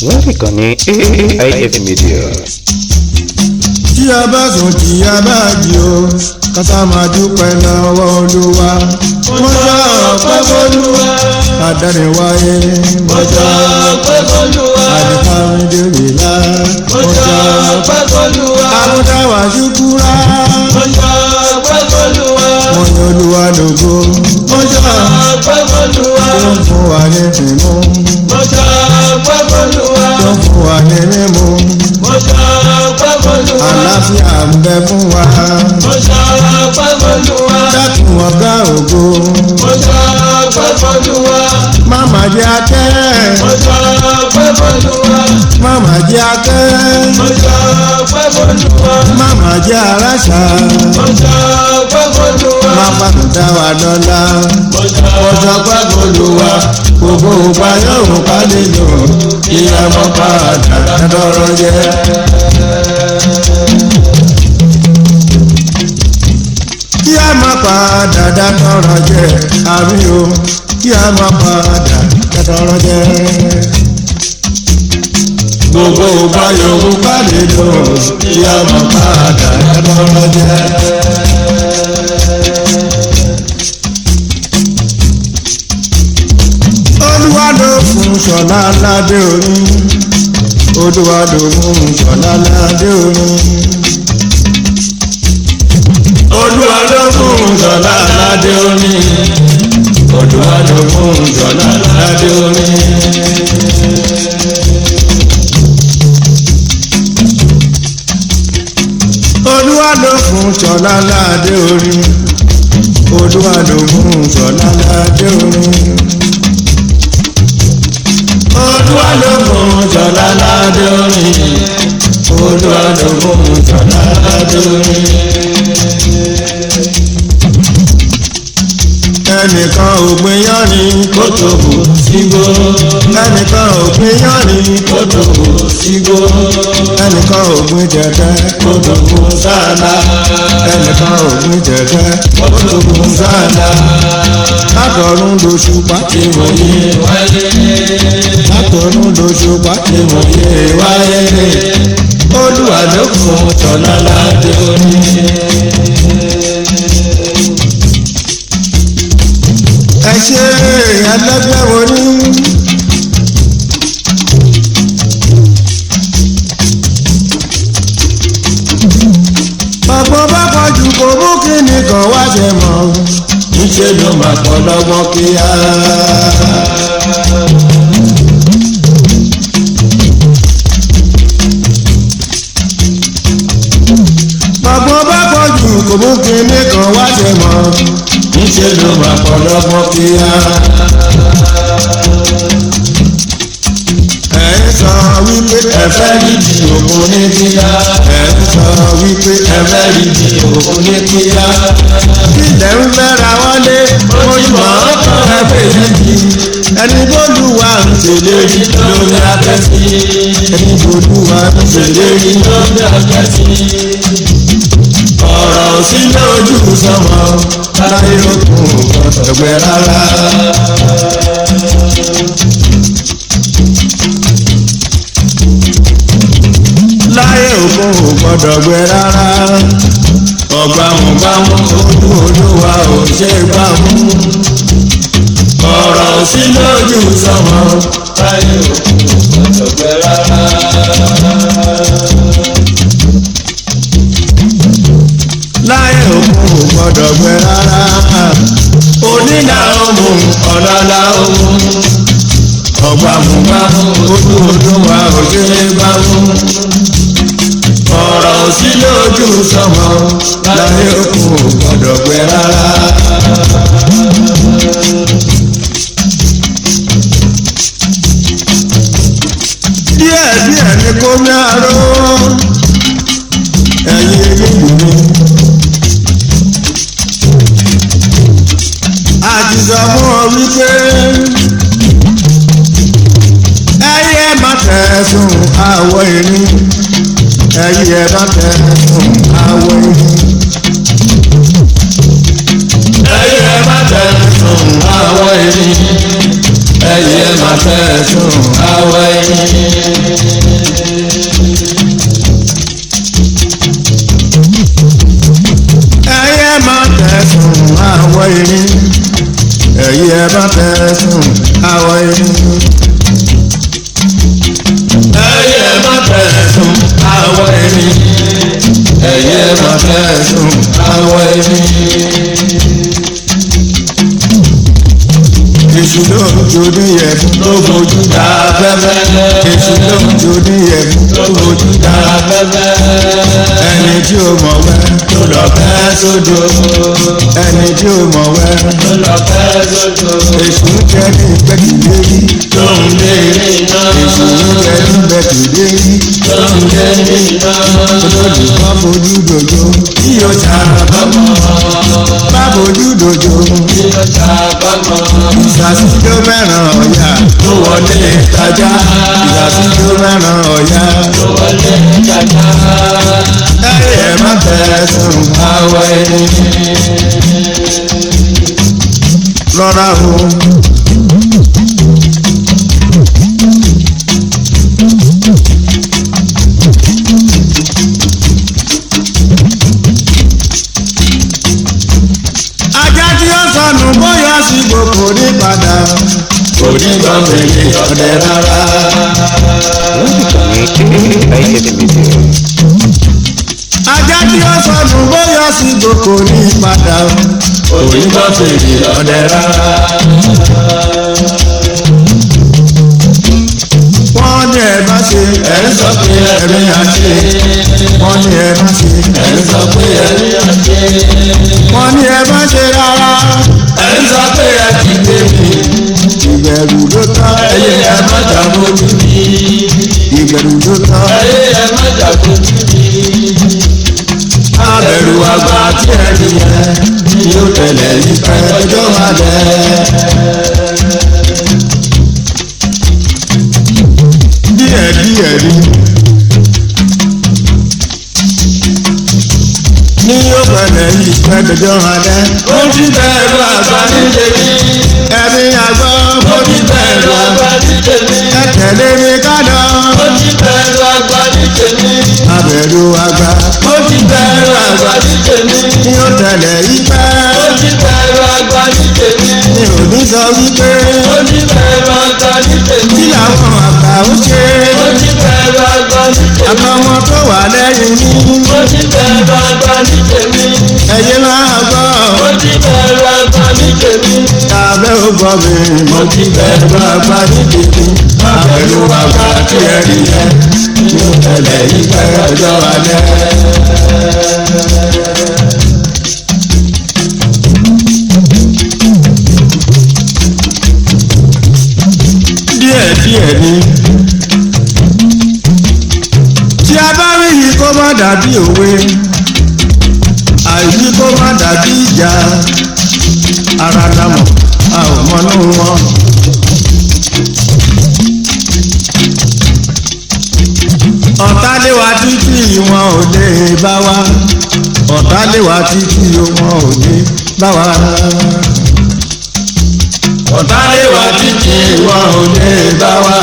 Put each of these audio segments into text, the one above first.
lórí ìkànnì AIF Media. tí a bá sùn tí a bá jí o kásá máa dúpẹ́ lọ́wọ́ Olúwa. mọ́jọ́ ọpẹ́ f'Olúwa. Adániwáyé. mọ́jọ́ ọpẹ́ f'Olúwa. Alihamudulila. mọ́jọ́ ọpẹ́ f'Olúwa. Amúdáwà ṣúkúrà. mọ́jọ́ ọpẹ́ f'Olúwa. Mọ̀yọ́ Olúwa lógo. mọ́jọ́ ọpẹ́ f'Olúwa. Tó ń fún wa ní mímú. mọ́jọ́ ọpẹ́ f'Olúwa. Tó ń fún wa ní mímú. mọ́jọ́ ọpẹ́ f'Olúwa. Àlàáfíà ń bẹ fún wa. mọ́jọ́ ọpẹ́ f'Olúwa. Dákun ọ̀gá ògo. mọ́jọ́ ọpẹ́ f'Olúwa. Máma jẹ́ akẹ́. mọ́jọ́ ọpẹ́ f'Olúwa. Máma jẹ́ akẹ́. mọ́jọ́ ọpẹ́ f'Olúwa. Máma jẹ́ aráṣà. mọ́jọ́ ọpẹ́ f'Olúwa. Má pàtó dá wa lọ́lá. mọ́jọ́ Ọjọ́ pẹ́ Olúwa. Gbogbo ògbà yóò ká nínú. Ìyá mọ́ padà lọ́rọ̀ jẹ́. Kí a má padà dátọ̀rọ̀ jẹ́ àmì o, kí a má padà dátọ̀rọ̀ jẹ́. Gbogbo ọba yòówù ká lè lò, kí a má padà dátọ̀rọ̀ jẹ́. Olúwa ló fún Ṣọlá ládé orí, Olúwa ló fún Ṣọlá ládé orí. Olúwa ló fún Ṣọlá ládé orí. Olúwa ló fún Ṣọlá ládé orí. Olúwa ló fún Ṣọlá ládé orí. Olúwa ló fún Ṣọlá ládé orí. Olúwa ló fún Ṣọlá ládé orí. Olúwa ló fún Ṣọlá ládé orí. Ẹnìkan ò gbin yánrin kó tó bù sígbó. Ẹnìkan ò gbin yánrin kó tó bù sígbó. Ẹnìkan ò gbin jẹ̀dẹ̀ kó tó bù sáàlà. Ẹnìkan ò gbin jẹ̀dẹ̀ kó tó bù sáàlà. Látọ̀run lóṣù pàtí wòye wáyé. Látọ̀run lóṣù pàtí wòye wáyé. Olúwa ló fún Ṣọlá ládé orí. Ẹ ṣe ẹlẹ́gbẹ́ wo ní. Ọ̀pọ̀ bá kọjú kò mú kí nìkan wá ṣe mọ̀. Níṣẹ́ ló máa pọ̀ lọ́gbọ́n kíá. Ọ̀pọ̀ bá kọjú kò mú kí nìkan wá ṣe mọ̀. Níṣẹ́ ló máa pọ̀ lọ́gbọ́n kíá. Ẹ ń sọ wípé ẹ fẹ́ rí di òkun ní kíá. Ẹ ń sọ wípé ẹ fẹ́ rí di òkun ní kíá. Ilẹ̀ ń fẹ́ra wọlé, ojúmọ̀ ọkàn ẹ fèyí di. Ẹni bólúwa ń ṣèlérí lórí akẹ́sí. Ẹni bólúwa ń ṣèlérí lórí akẹ́sí. Ọ̀rọ̀ sí lójú sọmọ láyé òkun ọ̀gbẹ́ rárá. Láyé òkun ò gbọ́dọ̀ gbẹ rárá. Ọ̀gbàmùgbàmù ojú Olúwa ò ṣe gbàmù. Ọ̀rọ̀ sí lójú sọmọ láyé òkun ò gbọ́dọ̀ gbẹ rárá. Láyé òkun ò gbọ́dọ̀ gbẹ rárá. Onílà òmù ọ̀làlà òmù. Ọ̀gbàmùgbàmù ojú Olúwa ò ṣe gbàmù. Ọ̀rọ̀ sí lójú sọmọ láyé òkun ò gbọ́dọ̀ gbẹ rárá. Díẹ̀ díẹ̀ ni kò ní àrò. Ẹ̀yin nílùú mi. Àtìsọ fún ọ wípé ẹyẹ má tẹ̀sùn àwọ̀ erin. Ẹyẹ má tẹ̀sùn àwọ̀ erin. Ẹyẹ má tẹ̀sùn àwọ̀ erin. Ẹyẹ má tẹ̀sùn àwọ̀ erin. irin ẹ̀yí ẹ bá tẹ̀sùn àwọ̀ irin. ẹ̀yí ẹ bá tẹ̀sùn àwọ̀ irin ẹ̀yí ẹ bá tẹ̀sùn àwọ̀ irin. èṣù ló ń jòdì ẹ̀fún tó fojú dá afẹ́fẹ́. èṣù ló ń jòdì ẹ̀fún tó fojú dá afẹ́fẹ́. ẹni tí ó mọ̀ wẹ́ tó lọ fẹ́ sódò. ẹni tí ó mọ̀ wẹ́ tó lọ fẹ́ sódò. èṣù ń jẹ́ ní gbẹ́kìlérí tó ń lé iná. èṣù ń jẹ́ ní gbẹ́kìlérí tó ń lé iná. olólùkọ́ fojú dojo tí yóò ta bọ́mọ. bá fojú dojo tí yóò ta bọ́mọ. ìsàsíjó mẹ́ràn ọ̀yà tó wọlé tajà. ìsàsíjó mẹ́ràn ọ̀yà tó wọlé tajà. ẹ̀yẹ má tẹ̀sùn àwọ̀ ẹni. lọ́ra o. ajá tí ó sọnù bóyá sí gbogbo ní padà. kò ní gbọ́mìnì ọ̀dẹ rárá. IFM Media. ajá tí ó sọnù bóyá sí gbogbo ní padà. kò ní gbọ́mìnì ọ̀dẹ rárá. wọ́n ní ẹ má ṣe ẹ̀ ń sọ pé ẹ̀rí àṣẹ. wọ́n ní ẹ má ṣe ẹ̀ ń sọ pé ẹ̀rí àṣẹ. wọ́n ní ẹ má ṣe rárá ẹ̀ ń sọ pé ẹ ti débi. ìbẹ̀rù ló tán ẹyẹ ẹ má jà bójú mi. ìbẹ̀rù ló tán ẹyẹ ẹ má jà bójú mi. abẹ̀rù àgbà tí ẹ nìyẹn yóò tẹ̀lé ìfẹ́ ọjọ́ alẹ́. díẹ̀ ní yóò bẹ̀rẹ̀ yìí pẹ́ẹ́dẹ̀jọ́ alẹ́. ó ti bẹ̀rù àgbà ní tèmi. ẹ̀mí àgbọ̀ ó ti bẹ̀rù àgbà ní tèmi. ẹ tẹ̀lé mi ká lọ. ó ti bẹ̀rù àgbà ní tèmi. abẹ̀rù àgbà ó ti bẹ̀rù àgbà ní tèmi. ní yóò tẹ̀lé ìfẹ́. ó ti bẹ̀rù àgbà ní tèmi. ní òní sọ wípé. ó ti bẹ̀rù àgbà ní tèmi. kí làwọn àgbà ó ṣe. ó ti bẹ̀rù àgbà ní tèmi. àtàwọn tó wà lẹ́yìn mi. ó ti bẹ̀rù àgbà ní tèmi. ẹ̀yẹ máa gbọ́. ó ti bẹ̀rù àgbà ní tèmi. abẹ́ ò gbọ́ mi. mo ti bẹ̀rù àgbà ní tèmi. abẹ́rù àgbà tí ẹ rí yẹn. yóò tẹ̀lé ìfẹ́ ọjọ́ alẹ́. díẹ̀ ni. tí a bá rí yìí kó má dàbí òwe. àìrí kó má dàbí ìjà. ara dàmọ̀ a ò mọnú wọn. ọ̀tá lé wa títí wọn ò lè bá wa. ọ̀tá lé wa títí wọn ò lè bá wa. ọ̀tá lé wa títí wọn ò lè bá wa.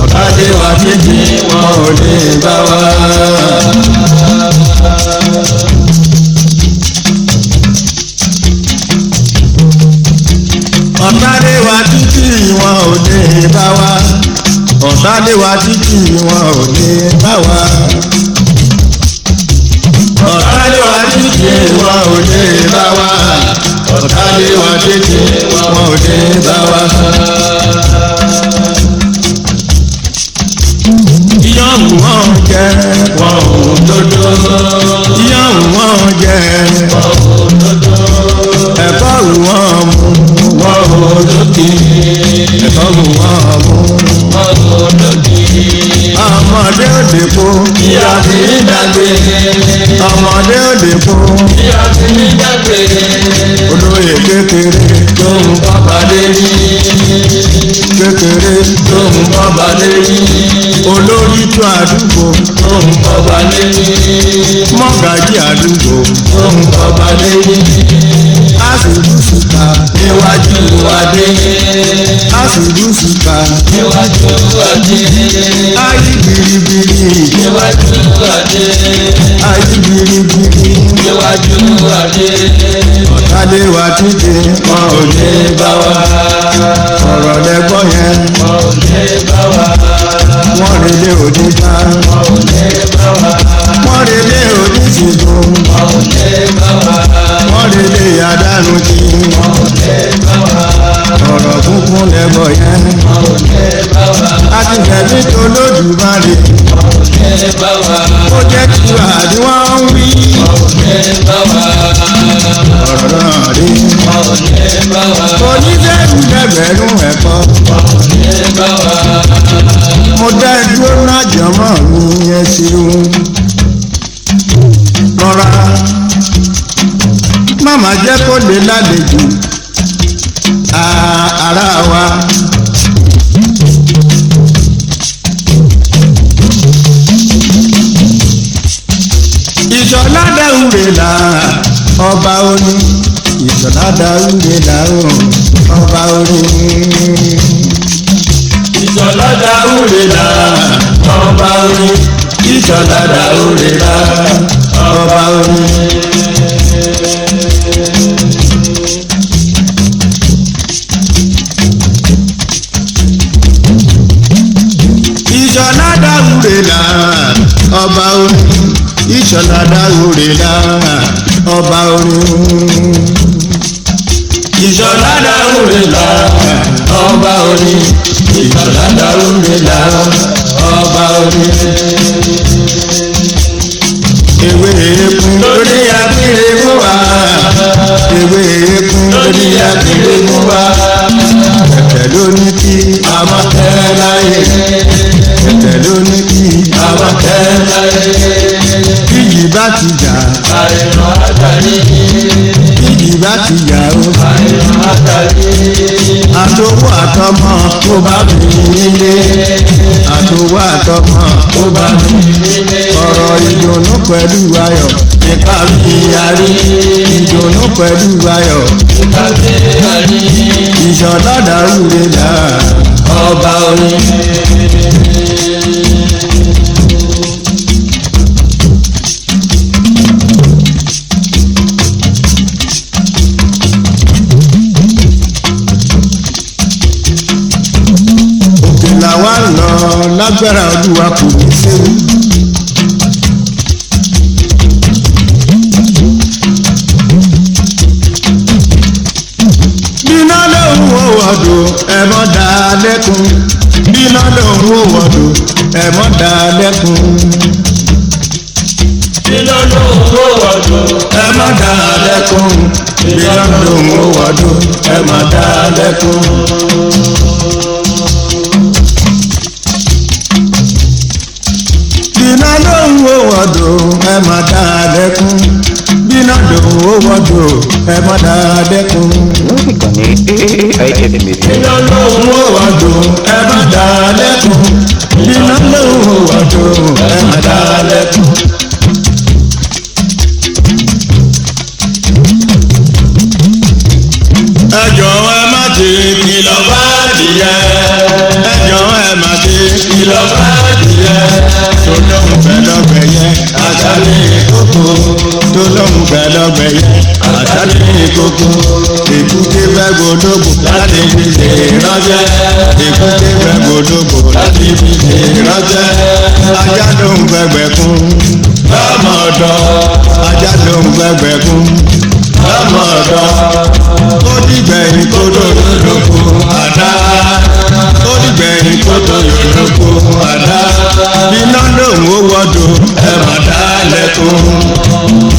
ọ̀tá lé wa títí wọn ò lè bá wa. ọ̀tá lé wa títí wọn ò lè bá wa. ọ̀tá lé wa títí wọn ò lè bá wa. ọ̀tá lé wa títí wọn ò lè bá wa. ọ̀tá lé wa títí wọn ò lè bá wa. ìyàn wọn jẹ wọn ò dodo. ìyàn wọn jẹ wọn ò dodo. ẹ̀fọ́ wọn mú wọn ò lókè. ẹ̀fọ́ wọn mú wọn ò lókè. ọmọdé ò lè kó ìyá ti ń dàgbé. ọmọdé ò lè kó ìyá ti ń dàgbé. olóyè kékeré tó ń bọ́ balẹ̀ rí. kékeré tó ń bọ́ balẹ̀ rí. olórí tó àdúgbò tó ń bọ́ balẹ̀ rí. mọ́gàjí àdúgbò tó ń bọ́ balẹ̀ rí. a sì lù síta níwájú wa adé. Àṣìlúṣùkà Níwájú adé. ayé biribiri Níwájú adé. ayé biribiri Níwájú adé. ọ̀tálé wa títí wọn ò lè bá wa ọ̀rọ̀ lẹ́gbọ́n yẹn Wọn ò lè bá wa. wọ́n relé òdìgbà Wọn ò lè bá wa. wọ́n relé òdìsìnkún Wọn ò lè bá wa. wọ́n relé àdánù tí Wọn ò lè bá wa. ọ̀rọ̀ kúnkún lẹ́gbọ́n yẹn Wọn ò lè bá wa. àti tẹ̀mí tó lódùmarè Wọn ò lè bá wa. ó jẹ́ kí àdí wọ́n ń wí Wọn ò lè bá wa. ọ̀rọ̀ náà rí Wọn ò lè bá wa. onídẹ́rù lẹ́gbẹ̀rún ẹ̀kọ́ Wọn ò lè bá wa. mo dá dúró náà jọmọ́ mi ẹ ṣeun rọra máma jẹ́ kó lè lálejò ara wa. Ìṣọ̀lá Dáúrè là ọba orin Ìṣọ̀lá Dáúrè là ọba orin. Ìṣọ̀lá Dáúrè là ọba orin. Ìṣọ̀lá Dáúrè là ọba orin. Ìṣọ̀lá Dáúrè là ọba orin. Ìṣọ̀lá Dáúrè là ọba orin. Ìṣọ̀lá Dáúrè là ọba orin. Ìṣọ̀lá Dáúrè là ọba orin. Ewé ekun lórí abiri mú wa. Ewé ekun lórí abiri mú wa. Ẹ̀tẹ̀ ló ní kí a máa tẹ́ láyé. Ẹ̀tẹ̀ ló ní kí a máa tẹ́ láyé. Bíyì bá ti jà. Àìràn àtàrí. Bíyì bá ti jà o. Àìràn àtàrí. Àtòwò àtọmọ tó bá mi nílé. Àtòwò àtọmọ tó bá mi nílé. Ọ̀rọ̀ ìdùnnú pẹ̀lú ayọ̀ nípa mi yarí. Ìdùnnú pẹ̀lú ayọ̀ Nípa tí a rí. Ìṣọ̀lá Dáúrè là Ọba orin. òkè làwa ń lọ lágbára Olúwa kò ní séwu. Bíná lòun ò wọ̀dọ̀ ẹ̀ mọ́ dá lẹ́kun. Bíná lòun ò wọ̀dọ̀ ẹ̀ mọ́ dá lẹ́kun. Iná lòun ó wọ̀dọ̀. Ẹ má dá lẹ́kun. Bíná lòun ò wọ̀dọ̀ ẹ̀ má dá lẹ́kun. Bíná lòun ò wọ̀dọ̀ ẹ̀ má dá lẹ́kun. Bíná lòun ò wọ̀dọ̀ ẹ̀ má dá lẹ́kun. lórí ìkànnì AITV Media. Bíná lòun ò wọ̀dọ̀ ẹ̀ má dá lẹ́kun. Bíná lòun ò wọ̀dọ̀ ẹ̀ má dá lẹ́kun. Ẹ jọ̀ọ́ ẹ má ti kìlọ̀ bá dìyẹ. Ẹ jọ̀ọ́ ẹ má ti kìlọ̀ bá dìyẹ. Tolóhùn fẹ́ lọ́gbẹ̀yẹ àtàlẹ́ kókó. Tolóhùn fẹ́ lọ́gbẹ̀yẹ àtàlẹ́ kókó. Èkúté fẹ́ gbódógbò láti fi lè ránṣẹ́. Èkúté fẹ́ gbódógbò láti fi lè ránṣẹ́. Ajá ló ń gbẹgbẹ̀kún lọ́mọ ọ̀dọ́. Ajá ló ń gbẹgbẹ̀kún lọ́mọ ọ̀dọ́. Ó dìgbẹ̀yìn kó tó yòlóko àdá. Ó dìgbẹ̀yìn kó tó yòlóko àdá. Bíná lòun ó wọ́dọ̀ ẹ má dá lẹ́kun.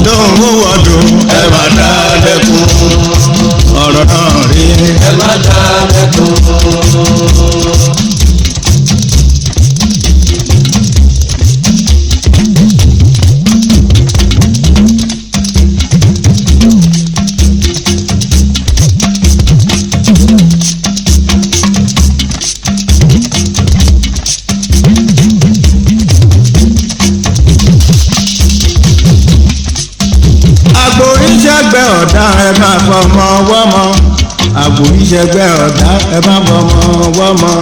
Lòun ó wọ́dọ̀ ẹ má dá lẹ́kun. Ọ̀rọ̀ náà rí. Ẹ má dá lẹ́kun. Àgbò oníṣègbè ọ̀dà ẹ máa fọmọ wọ́mọ. àgbò ìṣẹ́gbẹ́ ọ̀dá ẹ má fọmọ wọ́mọ.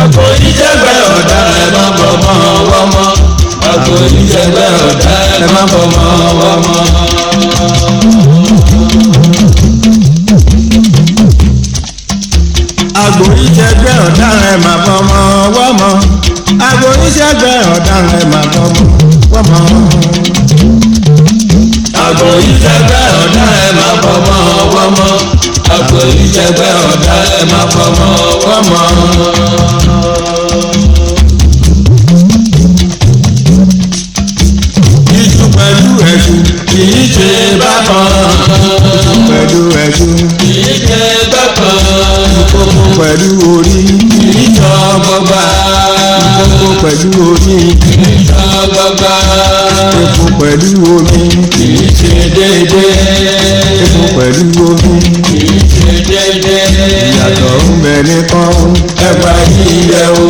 àgbò ìṣẹ́gbẹ́ ọ̀dá ẹ má fọmọ wọ́mọ. àgbò ìṣẹ́gbẹ́ ọ̀dá ẹ má fọmọ wọ́mọ. àgbò ìṣẹ́gbẹ́ ọ̀daràn ẹ̀ máa fọmọ wọ́mọ. àgbò ìṣẹ́gbẹ́ ọ̀daràn ẹ̀ máa fọmọ wọ́mọ. àgbò ìṣẹ́gbẹ́ ọ̀dá ẹ̀ máa fọmọ wọ́mọ. àgbò ìṣẹ́gbẹ́ ọ̀dá ẹ̀ máa fọmọ wọ́mọ. iṣu pẹ̀lú ẹ̀ṣu kì í ṣe bákan. iṣu pẹ̀lú ẹ̀ṣu kì í ṣe bákan. ìkókó pẹ̀lú orí kì í jọ gbọgbà. ìkókó pẹ̀lú orí kì í jọ gbọgbà. epo pẹ̀lú omi kì í ṣe déédéé. epo pẹ̀lú omi kì í ṣe déédéé. ìyàtọ̀ ń bẹ ní pọ́n ẹgbà yìí yẹ̀ wò.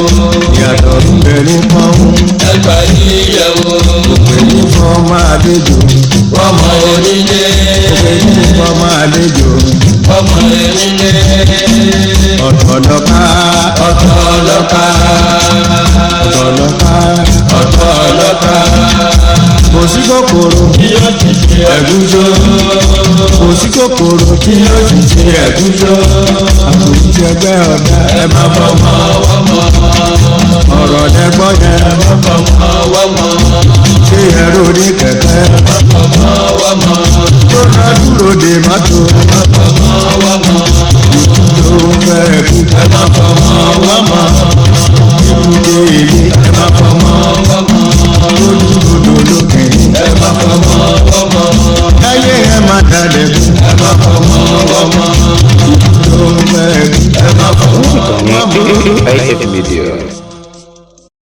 ìyàtọ̀ ń bẹ ní pọ́n ẹgbà yìí yẹ̀ wò. pẹ̀lú fọ́ọ̀mù àlejò ọmọ onílé. pẹ̀lú fọ́ọ̀mù àlejò ọmọ onílé. ọ̀tọ̀ lọ́ka ọ̀tọ̀ lọ́ka. ọ̀tọ̀ lọ́ka ọ̀tọ̀ lọ́ka. kò sí kòkòrò bí ó ti ṣe ẹ̀gúnjó. kò sí kòkòrò bí ó ti ṣe ẹ̀gúnjó. àpò ìṣẹ́gbẹ́ ọ̀dà ẹ má fọmọ wọ́mọ. ọ̀rọ̀ lẹ́gbọ́n yẹn ẹ má fọmọ wọ́mọ. ṣé ẹ̀rọ ní kẹ̀kẹ́ fọmọ wọ́mọ. tó ná dúró de mọ́tò fọmọ wọ́mọ. tó fẹ́ kú ẹ má fọmọ wọ́mọ. ibùdó èlé ẹ má fọmọ wọ́mọ. tó dúró lókè ẹ má fọmọ wọ́mọ. ẹyẹ ẹ má dalẹ̀ kú ẹ má fọmọ wọ́mọ. tó fẹ́ kú ẹ má fọmọ Ìkànnì AIF Media.